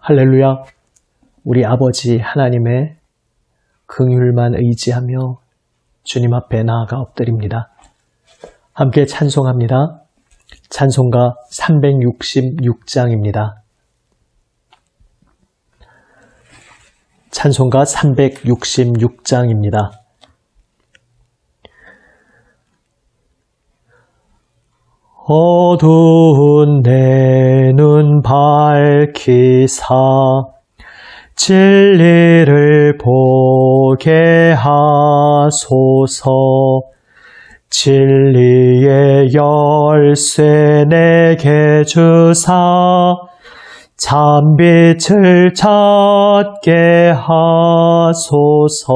할렐루야. 우리 아버지 하나님의 긍휼만 의지하며 주님 앞에 나아가 엎드립니다. 함께 찬송합니다. 찬송가 366장입니다. 찬송가 366장입니다. 어두운 내 눈 밝히사 진리를 보게 하소서. 진리의 열쇠 내게 주사 참빛을 찾게 하소서.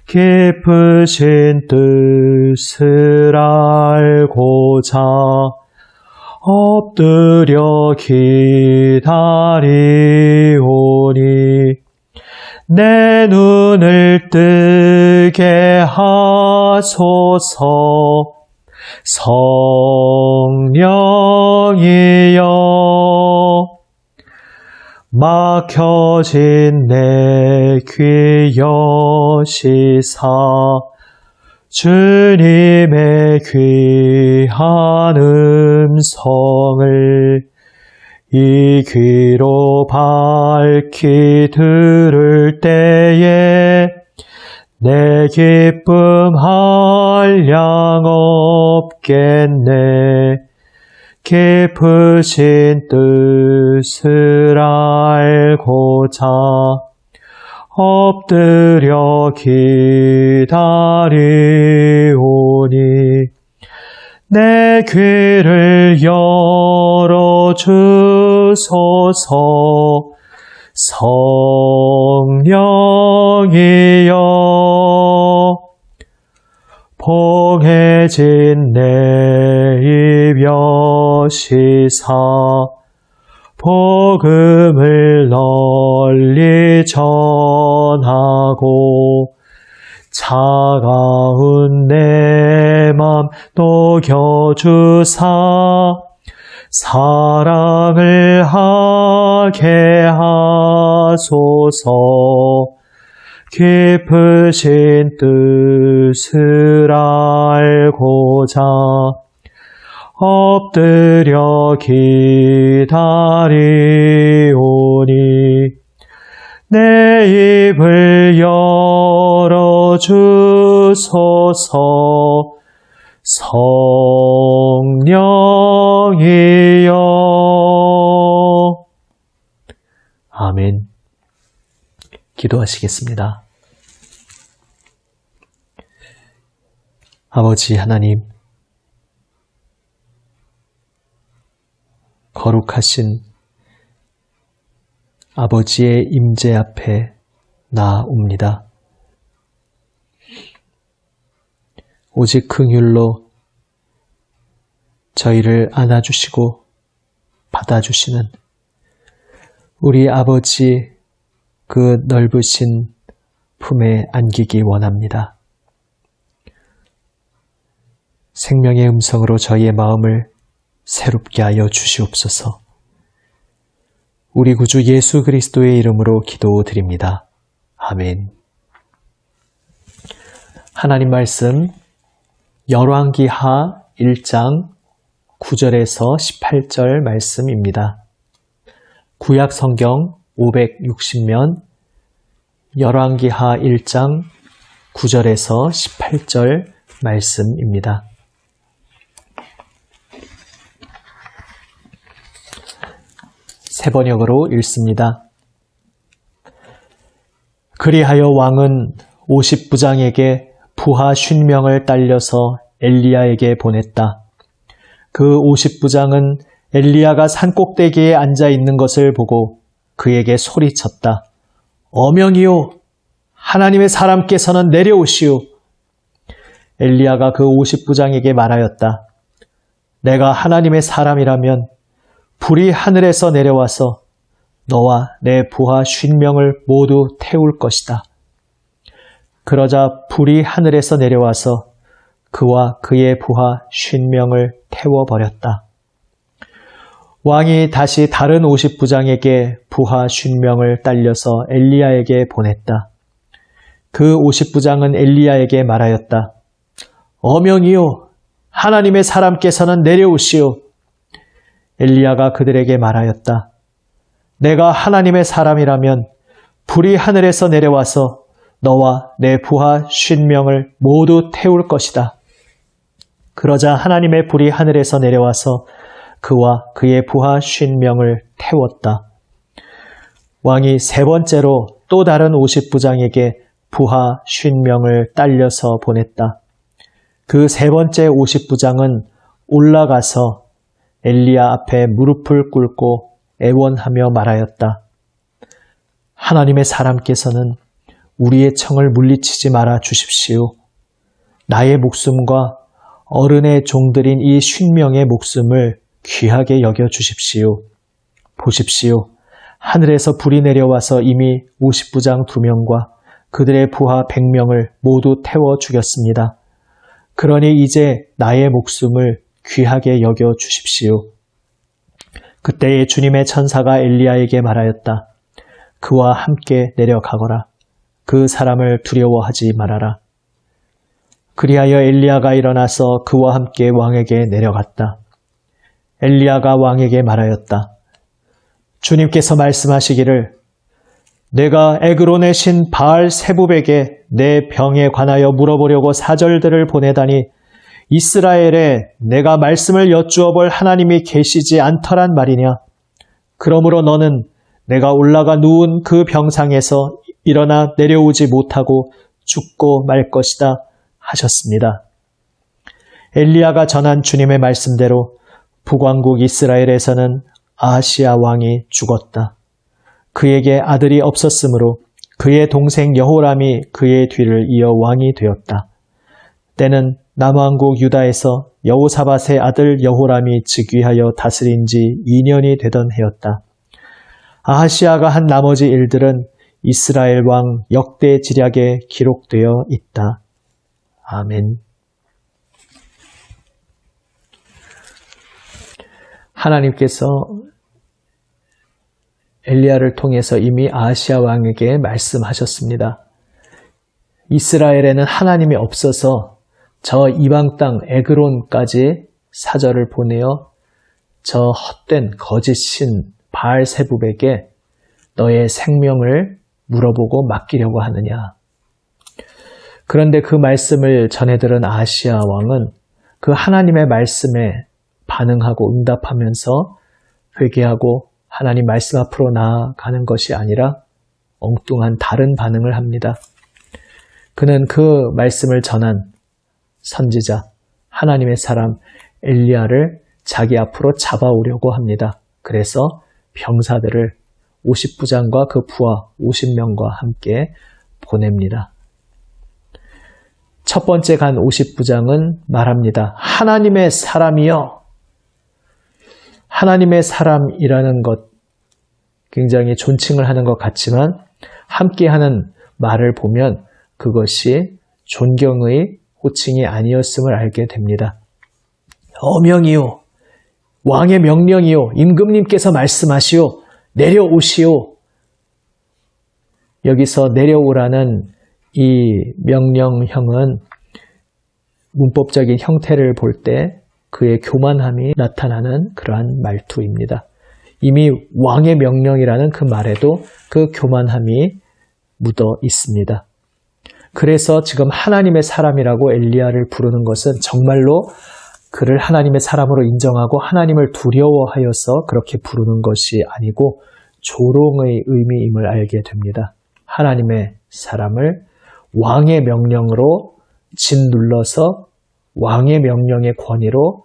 깊으신 뜻을 알고자 엎드려 기다리오니 내 눈을 뜨게 하소서. 성령이여 막혀진 내 귀 여시사 주님의 귀한 음성을 이 귀로 밝히 들을 때에 내 기쁨 한량 없겠네. 깊으신 뜻을 알고자 엎드려 기다리오니 내 귀를 열어주소서. 성령이여 봉해진 내 입 여시사 복음을 널리 전하고 차가운 내 맘 녹여주사 사랑을 하게 하소서. 깊으신 뜻을 알고자 엎드려 기다리오니 내 입을 열어주소서. 성령이여. 아멘. 기도하시겠습니다. 아버지 하나님, 거룩하신 아버지의 임재 앞에 나옵니다. 오직 긍휼로 저희를 안아주시고 받아주시는 우리 아버지 그 넓으신 품에 안기기 원합니다. 생명의 음성으로 저희의 마음을 새롭게 하여 주시옵소서. 우리 구주 예수 그리스도의 이름으로 기도드립니다. 아멘. 하나님 말씀 열왕기하 1장 9절에서 18절 말씀입니다. 구약 성경 560면 열왕기하 1장 9절에서 18절 말씀입니다. 새 번역으로 읽습니다. 그리하여 왕은 50부장에게 부하 50명을 딸려서 엘리야에게 보냈다. 그 50부장은 엘리야가 산꼭대기에 앉아 있는 것을 보고 그에게 소리쳤다. 어명이요, 하나님의 사람께서는 내려오시오. 엘리야가 그 50부장에게 말하였다. 내가 하나님의 사람이라면 불이 하늘에서 내려와서 너와 내 부하 50명을 모두 태울 것이다. 그러자 불이 하늘에서 내려와서 그와 그의 부하 50명을 태워버렸다. 왕이 다시 다른 50부장에게 부하 50명을 딸려서 엘리야에게 보냈다. 그 50부장은 엘리야에게 말하였다. 어명이요, 하나님의 사람께서는 내려오시오. 엘리야가 그들에게 말하였다. 내가 하나님의 사람이라면 불이 하늘에서 내려와서 너와 내 부하 50명을 모두 태울 것이다. 그러자 하나님의 불이 하늘에서 내려와서 그와 그의 부하 50명을 태웠다. 왕이 세 번째로 또 다른 50부장에게 부하 50명을 딸려서 보냈다. 그 세 번째 50부장은 올라가서 엘리야 앞에 무릎을 꿇고 애원하며 말하였다. 하나님의 사람께서는 우리의 청을 물리치지 말아 주십시오. 나의 목숨과 어른의 종들인 이 50명의 목숨을 귀하게 여겨 주십시오. 보십시오. 하늘에서 불이 내려와서 이미 50부장 2명과 그들의 부하 100명을 모두 태워 죽였습니다. 그러니 이제 나의 목숨을 귀하게 여겨 주십시오. 그때에 주님의 천사가 엘리야에게 말하였다. 그와 함께 내려가거라. 그 사람을 두려워하지 말아라. 그리하여 엘리야가 일어나서 그와 함께 왕에게 내려갔다. 엘리야가 왕에게 말하였다. 주님께서 말씀하시기를 내가 에그론의 신 바알 세붑에게 내 병에 관하여 물어보려고 사절들을 보내다니 이스라엘에 내가 말씀을 여쭈어 볼 하나님이 계시지 않더란 말이냐. 그러므로 너는 내가 올라가 누운 그 병상에서 일어나 내려오지 못하고 죽고 말 것이다 하셨습니다. 엘리야가 전한 주님의 말씀대로 북왕국 이스라엘에서는 아하시야 왕이 죽었다. 그에게 아들이 없었으므로 그의 동생 여호람이 그의 뒤를 이어 왕이 되었다. 때는 남왕국 유다에서 여호사밧의 아들 여호람이 즉위하여 다스린 지 2년이 되던 해였다. 아하시야가 한 나머지 일들은 이스라엘 왕 역대 지략에 기록되어 있다. 아멘. 하나님께서 엘리야를 통해서 이미 아하시야 왕에게 말씀하셨습니다. 이스라엘에는 하나님이 없어서 저 이방 땅 에그론까지 사절을 보내어 저 헛된 거짓신 바알 세붑에게 너의 생명을 물어보고 맡기려고 하느냐. 그런데 그 말씀을 전해들은 아하시야 왕은 그 하나님의 말씀에 반응하고 응답하면서 회개하고 하나님 말씀 앞으로 나아가는 것이 아니라 엉뚱한 다른 반응을 합니다. 그는 그 말씀을 전한 선지자, 하나님의 사람 엘리야를 자기 앞으로 잡아오려고 합니다. 그래서 병사들을 50부장과 그 부하 50명과 함께 보냅니다. 첫 번째 간 50부장은 말합니다. 하나님의 사람이여. 하나님의 사람이라는 것 굉장히 존칭을 하는 것 같지만 함께하는 말을 보면 그것이 존경의 호칭이 아니었음을 알게 됩니다. 어명이요, 왕의 명령이요, 임금님께서 말씀하시오, 내려오시오. 여기서 내려오라는 이 명령형은 문법적인 형태를 볼 때 그의 교만함이 나타나는 그러한 말투입니다. 이미 왕의 명령이라는 그 말에도 그 교만함이 묻어 있습니다. 그래서 지금 하나님의 사람이라고 엘리야를 부르는 것은 정말로 그를 하나님의 사람으로 인정하고 하나님을 두려워하여서 그렇게 부르는 것이 아니고 조롱의 의미임을 알게 됩니다. 하나님의 사람을 왕의 명령으로 짓눌러서 왕의 명령의 권위로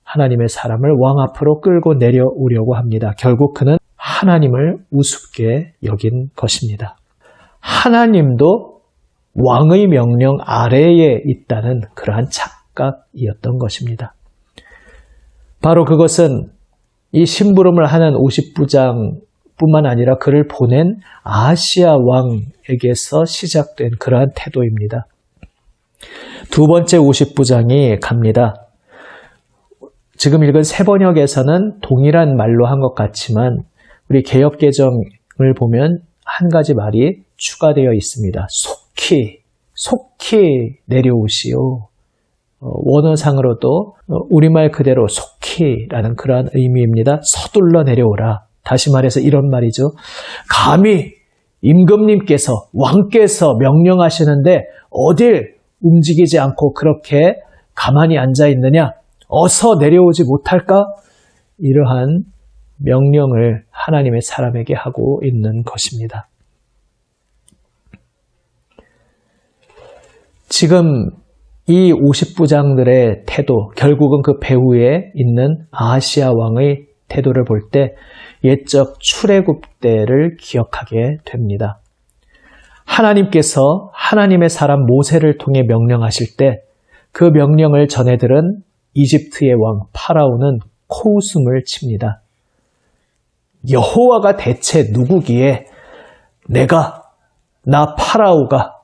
하나님의 사람을 왕 앞으로 끌고 내려오려고 합니다. 결국 그는 하나님을 우습게 여긴 것입니다. 하나님도 왕의 명령 아래에 있다는 그러한 착각이었던 것입니다. 바로 그것은 이 심부름을 하는 50부장뿐만 아니라 그를 보낸 아하시야 왕에게서 시작된 그러한 태도입니다. 두 번째 50부장이 갑니다. 지금 읽은 세번역에서는 동일한 말로 한 것 같지만 우리 개역개정을 보면 한 가지 말이 추가되어 있습니다. 속히 내려오시오. 원어상으로도 우리말 그대로 속히라는 그러한 의미입니다. 서둘러 내려오라. 다시 말해서 이런 말이죠. 감히 임금님께서 왕께서 명령하시는데 어딜 움직이지 않고 그렇게 가만히 앉아 있느냐? 어서 내려오지 못할까? 이러한 명령을 하나님의 사람에게 하고 있는 것입니다. 지금 이 50부장들의 태도, 결국은 그 배후에 있는 아하시아 왕의 태도를 볼 때 옛적 출애굽 때를 기억하게 됩니다. 하나님께서 하나님의 사람 모세를 통해 명령하실 때 그 명령을 전해들은 이집트의 왕 파라오는 코웃음을 칩니다. 여호와가 대체 누구기에 나 파라오가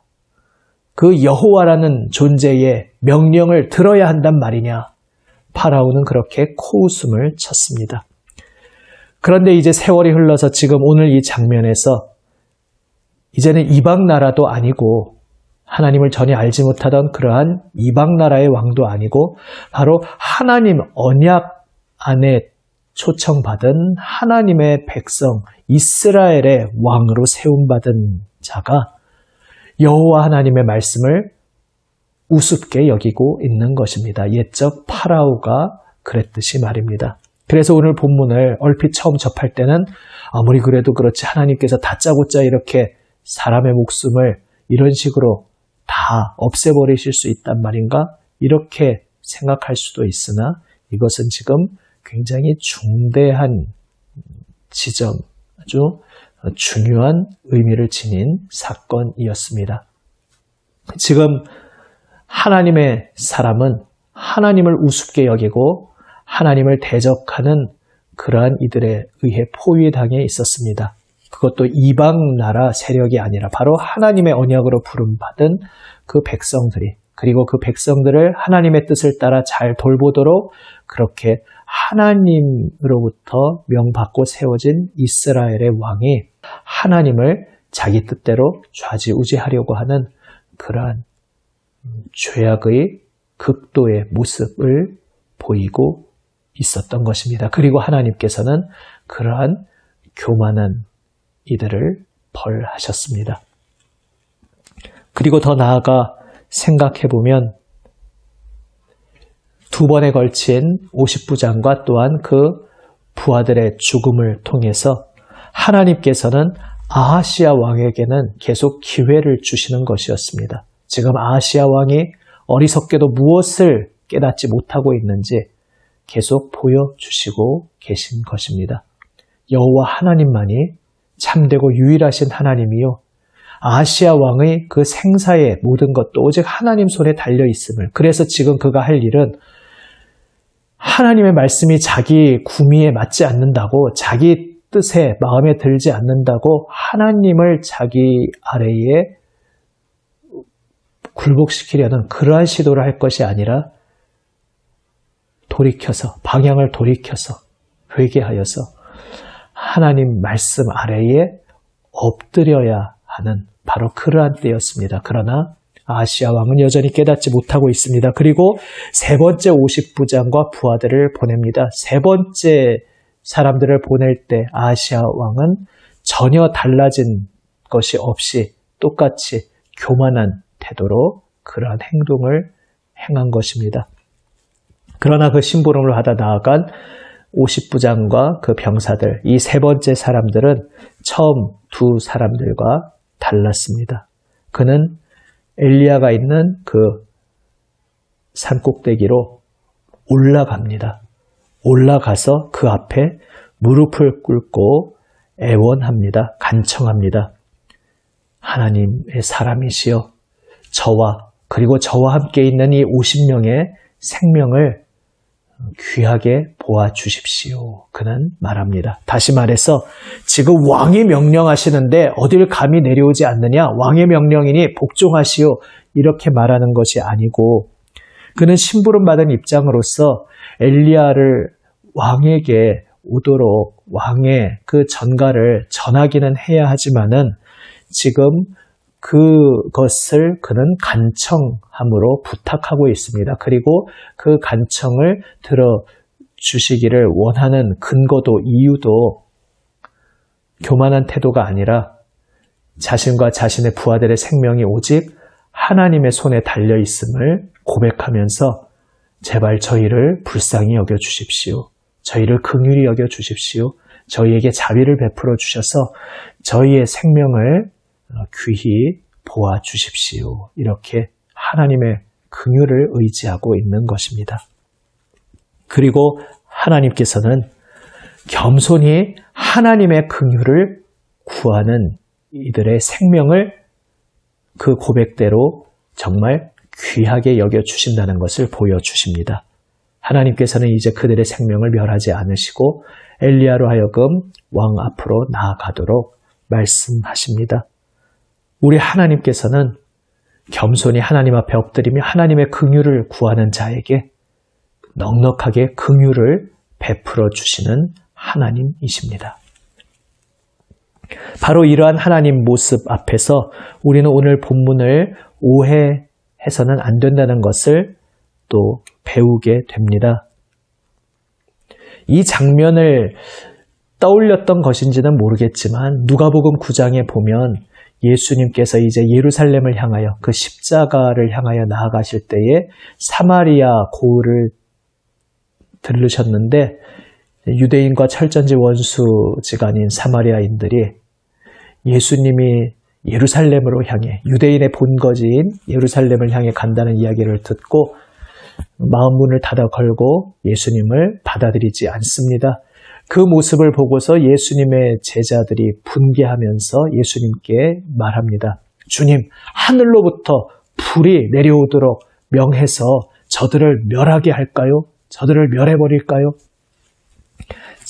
그 여호와라는 존재의 명령을 들어야 한단 말이냐. 파라오는 그렇게 코웃음을 쳤습니다. 그런데 이제 세월이 흘러서 지금 오늘 이 장면에서 이제는 이방 나라도 아니고 하나님을 전혀 알지 못하던 그러한 이방 나라의 왕도 아니고 바로 하나님 언약 안에 초청받은 하나님의 백성 이스라엘의 왕으로 세움받은 자가 여호와 하나님의 말씀을 우습게 여기고 있는 것입니다. 옛적 파라오가 그랬듯이 말입니다. 그래서 오늘 본문을 얼핏 처음 접할 때는 아무리 그래도 그렇지 하나님께서 다짜고짜 이렇게 사람의 목숨을 이런 식으로 다 없애버리실 수 있단 말인가? 이렇게 생각할 수도 있으나 이것은 지금 굉장히 중대한 지점, 아주 중요한 의미를 지닌 사건이었습니다. 지금 하나님의 사람은 하나님을 우습게 여기고 하나님을 대적하는 그러한 이들에 의해 포위당해 있었습니다. 그것도 이방 나라 세력이 아니라 바로 하나님의 언약으로 부름받은 그 백성들이, 그리고 그 백성들을 하나님의 뜻을 따라 잘 돌보도록 그렇게 하나님으로부터 명받고 세워진 이스라엘의 왕이 하나님을 자기 뜻대로 좌지우지하려고 하는 그러한 죄악의 극도의 모습을 보이고 있었던 것입니다. 그리고 하나님께서는 그러한 교만한 이들을 벌하셨습니다. 그리고 더 나아가 생각해보면 두 번에 걸친 50부장과 또한 그 부하들의 죽음을 통해서 하나님께서는 아하시아 왕에게는 계속 기회를 주시는 것이었습니다. 지금 아하시아 왕이 어리석게도 무엇을 깨닫지 못하고 있는지 계속 보여주시고 계신 것입니다. 여호와 하나님만이 참되고 유일하신 하나님이요, 아하시아 왕의 그 생사의 모든 것도 오직 하나님 손에 달려있음을, 그래서 지금 그가 할 일은 하나님의 말씀이 자기 구미에 맞지 않는다고, 자기 뜻에 마음에 들지 않는다고 하나님을 자기 아래에 굴복시키려는 그러한 시도를 할 것이 아니라 돌이켜서, 방향을 돌이켜서 회개하여서 하나님 말씀 아래에 엎드려야 하는 바로 그러한 때였습니다. 그러나 아하시아 왕은 여전히 깨닫지 못하고 있습니다. 그리고 세 번째 50부장과 부하들을 보냅니다. 세 번째 사람들을 보낼 때 아하시아 왕은 전혀 달라진 것이 없이 똑같이 교만한 태도로 그러한 행동을 행한 것입니다. 그러나 그 심부름을 하다 나아간 50부장과 그 병사들, 이 세 번째 사람들은 처음 두 사람들과 달랐습니다. 그는 엘리야가 있는 그 산꼭대기로 올라갑니다. 올라가서 그 앞에 무릎을 꿇고 애원합니다. 간청합니다. 하나님의 사람이시여, 저와 그리고 저와 함께 있는 이 50명의 생명을 귀하게 보아주십시오. 그는 말합니다. 다시 말해서 지금 왕이 명령하시는데 어딜 감히 내려오지 않느냐? 왕의 명령이니 복종하시오. 이렇게 말하는 것이 아니고 그는 심부름받은 입장으로서 엘리야를 왕에게 오도록 왕의 그 전가를 전하기는 해야 하지만은 지금 그것을 그는 간청함으로 부탁하고 있습니다. 그리고 그 간청을 들어주시기를 원하는 근거도 이유도 교만한 태도가 아니라 자신과 자신의 부하들의 생명이 오직 하나님의 손에 달려 있음을 고백하면서 제발 저희를 불쌍히 여겨 주십시오. 저희를 긍휼히 여겨 주십시오. 저희에게 자비를 베풀어 주셔서 저희의 생명을 귀히 보아 주십시오. 이렇게 하나님의 긍휼을 의지하고 있는 것입니다. 그리고 하나님께서는 겸손히 하나님의 긍휼을 구하는 이들의 생명을 그 고백대로 정말 귀하게 여겨주신다는 것을 보여주십니다. 하나님께서는 이제 그들의 생명을 멸하지 않으시고 엘리야로 하여금 왕 앞으로 나아가도록 말씀하십니다. 우리 하나님께서는 겸손히 하나님 앞에 엎드리며 하나님의 긍휼을 구하는 자에게 넉넉하게 긍휼을 베풀어 주시는 하나님이십니다. 바로 이러한 하나님 모습 앞에서 우리는 오늘 본문을 오해해서는 안 된다는 것을 또 배우게 됩니다. 이 장면을 떠올렸던 것인지는 모르겠지만 누가복음 9장에 보면 예수님께서 이제 예루살렘을 향하여 그 십자가를 향하여 나아가실 때에 사마리아 고을을 들르셨는데 유대인과 철전지 원수지간인 사마리아인들이 예수님이 예루살렘으로 향해 유대인의 본거지인 예루살렘을 향해 간다는 이야기를 듣고 마음문을 닫아 걸고 예수님을 받아들이지 않습니다. 그 모습을 보고서 예수님의 제자들이 분개하면서 예수님께 말합니다. 주님, 하늘로부터 불이 내려오도록 명해서 저들을 멸하게 할까요? 저들을 멸해버릴까요?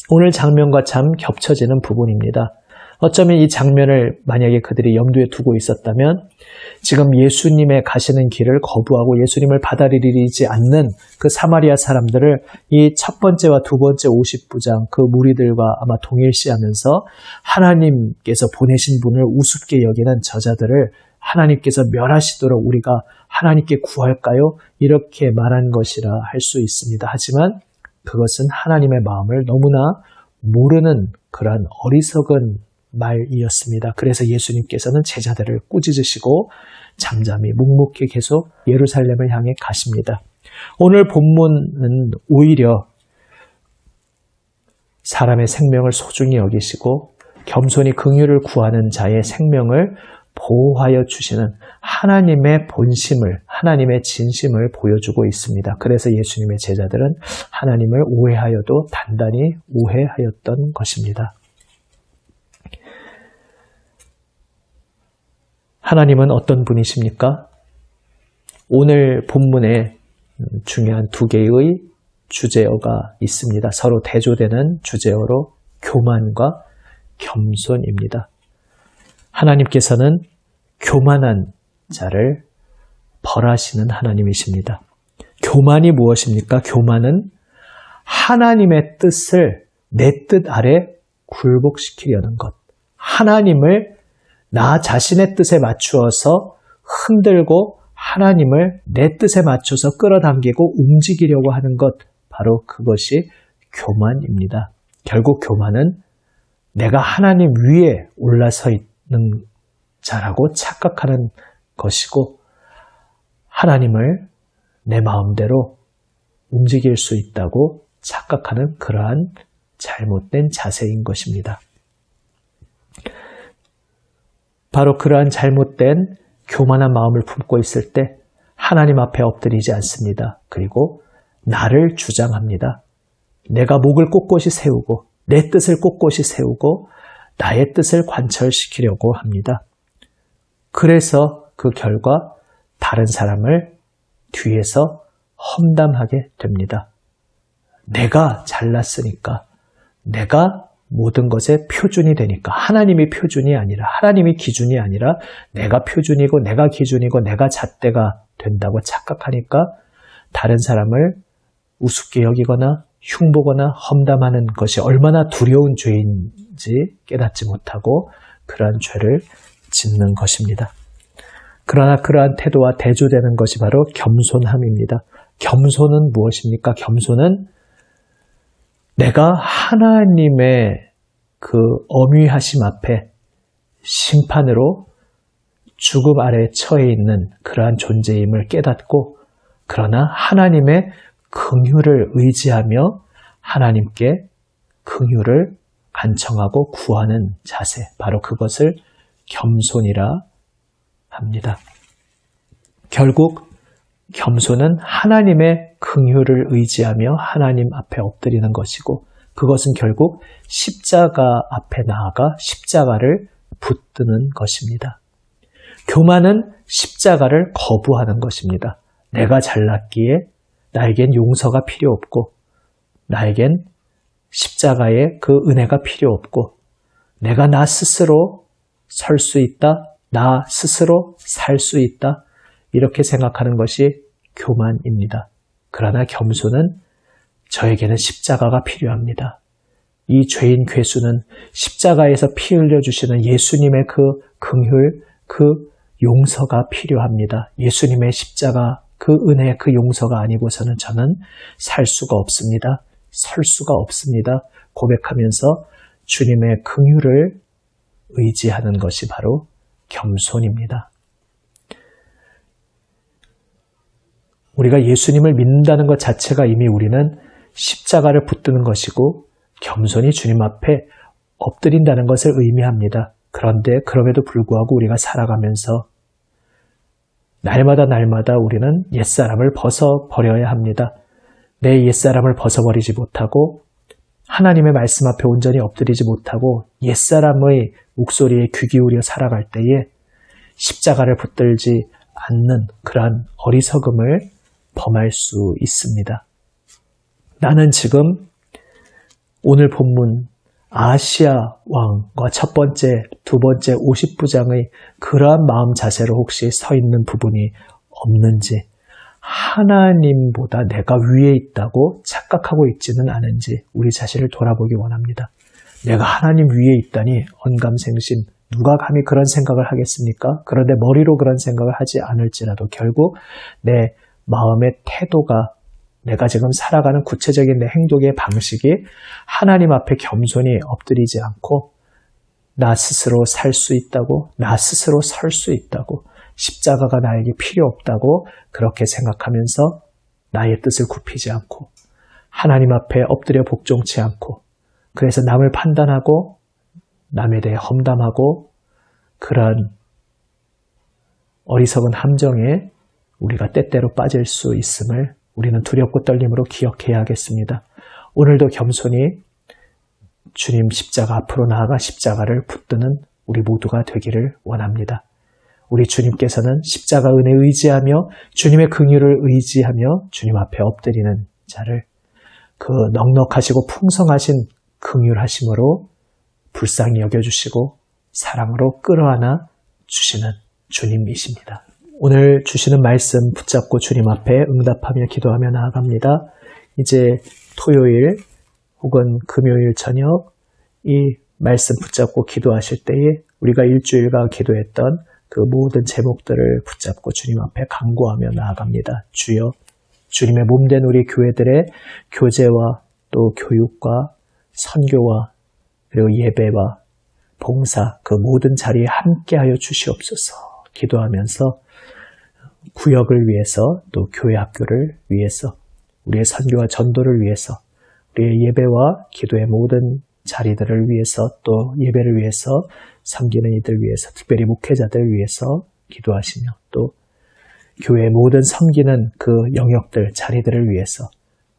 오늘 장면과 참 겹쳐지는 부분입니다. 어쩌면 이 장면을 만약에 그들이 염두에 두고 있었다면 지금 예수님의 가시는 길을 거부하고 예수님을 받아들이지 않는 그 사마리아 사람들을 이 첫 번째와 두 번째 50부장 그 무리들과 아마 동일시하면서 하나님께서 보내신 분을 우습게 여기는 저자들을 하나님께서 멸하시도록 우리가 하나님께 구할까요? 이렇게 말한 것이라 할 수 있습니다. 하지만 그것은 하나님의 마음을 너무나 모르는 그러한 어리석은 말이었습니다. 그래서 예수님께서는 제자들을 꾸짖으시고 잠잠히 묵묵히 계속 예루살렘을 향해 가십니다. 오늘 본문은 오히려 사람의 생명을 소중히 여기시고 겸손히 긍휼을 구하는 자의 생명을 보호하여 주시는 하나님의 본심을, 하나님의 진심을 보여주고 있습니다. 그래서 예수님의 제자들은 하나님을 오해하여도 단단히 오해하였던 것입니다. 하나님은 어떤 분이십니까? 오늘 본문에 중요한 두 개의 주제어가 있습니다. 서로 대조되는 주제어로 교만과 겸손입니다. 하나님께서는 교만한 자를 벌하시는 하나님이십니다. 교만이 무엇입니까? 교만은 하나님의 뜻을 내 뜻 아래 굴복시키려는 것. 하나님을 나 자신의 뜻에 맞추어서 흔들고 하나님을 내 뜻에 맞춰서 끌어당기고 움직이려고 하는 것. 바로 그것이 교만입니다. 결국 교만은 내가 하나님 위에 올라서 있는 자라고 착각하는 것이고 하나님을 내 마음대로 움직일 수 있다고 착각하는 그러한 잘못된 자세인 것입니다. 바로 그러한 잘못된 교만한 마음을 품고 있을 때 하나님 앞에 엎드리지 않습니다. 그리고 나를 주장합니다. 내가 목을 꼿꼿이 세우고 내 뜻을 꼿꼿이 세우고 나의 뜻을 관철시키려고 합니다. 그래서 그 결과 다른 사람을 뒤에서 험담하게 됩니다. 내가 잘났으니까, 내가 모든 것의 표준이 되니까, 하나님이 표준이 아니라, 하나님이 기준이 아니라 내가 표준이고 내가 기준이고 내가 잣대가 된다고 착각하니까 다른 사람을 우습게 여기거나 흉보거나 험담하는 것이 얼마나 두려운 죄인지 깨닫지 못하고 그러한 죄를 짓는 것입니다. 그러나 그러한 태도와 대조되는 것이 바로 겸손함입니다. 겸손은 무엇입니까? 겸손은 내가 하나님의 그 엄위하심 앞에 심판으로 죽음 아래에 처해 있는 그러한 존재임을 깨닫고 그러나 하나님의 긍휼을 의지하며 하나님께 긍휼을 간청하고 구하는 자세, 바로 그것을 겸손이라 합니다. 결국 겸손은 하나님의 긍휼을 의지하며 하나님 앞에 엎드리는 것이고 그것은 결국 십자가 앞에 나아가 십자가를 붙드는 것입니다. 교만은 십자가를 거부하는 것입니다. 내가 잘났기에 나에겐 용서가 필요 없고 나에겐 십자가의 그 은혜가 필요 없고 내가 나 스스로 설 수 있다, 나 스스로 살 수 있다 이렇게 생각하는 것이 교만입니다. 그러나 겸손은 저에게는 십자가가 필요합니다. 이 죄인 괴수는 십자가에서 피 흘려주시는 예수님의 그 긍휼, 그 용서가 필요합니다. 예수님의 십자가, 그 은혜, 그 용서가 아니고서는 저는 살 수가 없습니다. 설 수가 없습니다. 고백하면서 주님의 긍휼을 의지하는 것이 바로 겸손입니다. 우리가 예수님을 믿는다는 것 자체가 이미 우리는 십자가를 붙드는 것이고 겸손히 주님 앞에 엎드린다는 것을 의미합니다. 그런데 그럼에도 불구하고 우리가 살아가면서 날마다 우리는 옛사람을 벗어버려야 합니다. 내 옛사람을 벗어버리지 못하고 하나님의 말씀 앞에 온전히 엎드리지 못하고 옛사람의 목소리에 귀 기울여 살아갈 때에 십자가를 붙들지 않는 그러한 어리석음을 범할 수 있습니다. 나는 지금 오늘 본문 아하시야 왕과 첫 번째, 두 번째 50부장의 그러한 마음 자세로 혹시 서 있는 부분이 없는지, 하나님보다 내가 위에 있다고 착각하고 있지는 않은지 우리 자신을 돌아보기 원합니다. 내가 하나님 위에 있다니 언감생심, 누가 감히 그런 생각을 하겠습니까? 그런데 머리로 그런 생각을 하지 않을지라도 결국 내 마음의 태도가, 내가 지금 살아가는 구체적인 내 행동의 방식이 하나님 앞에 겸손히 엎드리지 않고 나 스스로 살 수 있다고, 나 스스로 설 수 있다고, 십자가가 나에게 필요 없다고 그렇게 생각하면서 나의 뜻을 굽히지 않고 하나님 앞에 엎드려 복종치 않고 그래서 남을 판단하고 남에 대해 험담하고 그러한 어리석은 함정에 우리가 때때로 빠질 수 있음을 우리는 두렵고 떨림으로 기억해야 하겠습니다. 오늘도 겸손히 주님 십자가 앞으로 나아가 십자가를 붙드는 우리 모두가 되기를 원합니다. 우리 주님께서는 십자가 은혜 의지하며 주님의 긍휼을 의지하며 주님 앞에 엎드리는 자를 그 넉넉하시고 풍성하신 긍휼하심으로 불쌍히 여겨주시고 사랑으로 끌어안아 주시는 주님이십니다. 오늘 주시는 말씀 붙잡고 주님 앞에 응답하며 기도하며 나아갑니다. 이제 토요일 혹은 금요일 저녁 이 말씀 붙잡고 기도하실 때에 우리가 일주일간 기도했던 그 모든 제목들을 붙잡고 주님 앞에 간구하며 나아갑니다. 주여, 주님의 몸된 우리 교회들의 교제와 또 교육과 선교와 그리고 예배와 봉사 그 모든 자리에 함께하여 주시옵소서. 기도하면서 구역을 위해서 또 교회 학교를 위해서 우리의 선교와 전도를 위해서 우리의 예배와 기도의 모든 자리들을 위해서 또 예배를 위해서 섬기는 이들 위해서 특별히 목회자들 위해서 기도하시며 또 교회의 모든 섬기는 그 영역들 자리들을 위해서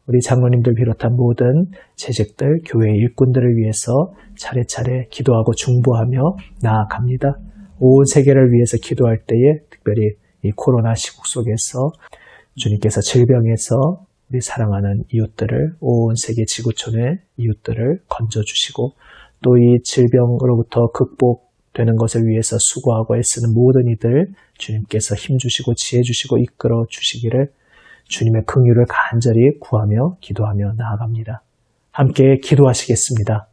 우리 장로님들 비롯한 모든 재직들 교회의 일꾼들을 위해서 차례차례 기도하고 중보하며 나아갑니다. 온 세계를 위해서 기도할 때에 특별히 이 코로나 시국 속에서 주님께서 질병에서 우리 사랑하는 이웃들을 온 세계 지구촌의 이웃들을 건져주시고 또 이 질병으로부터 극복되는 것을 위해서 수고하고 애쓰는 모든 이들 주님께서 힘주시고 지혜주시고 이끌어 주시기를 주님의 긍휼을 간절히 구하며 기도하며 나아갑니다. 함께 기도하시겠습니다.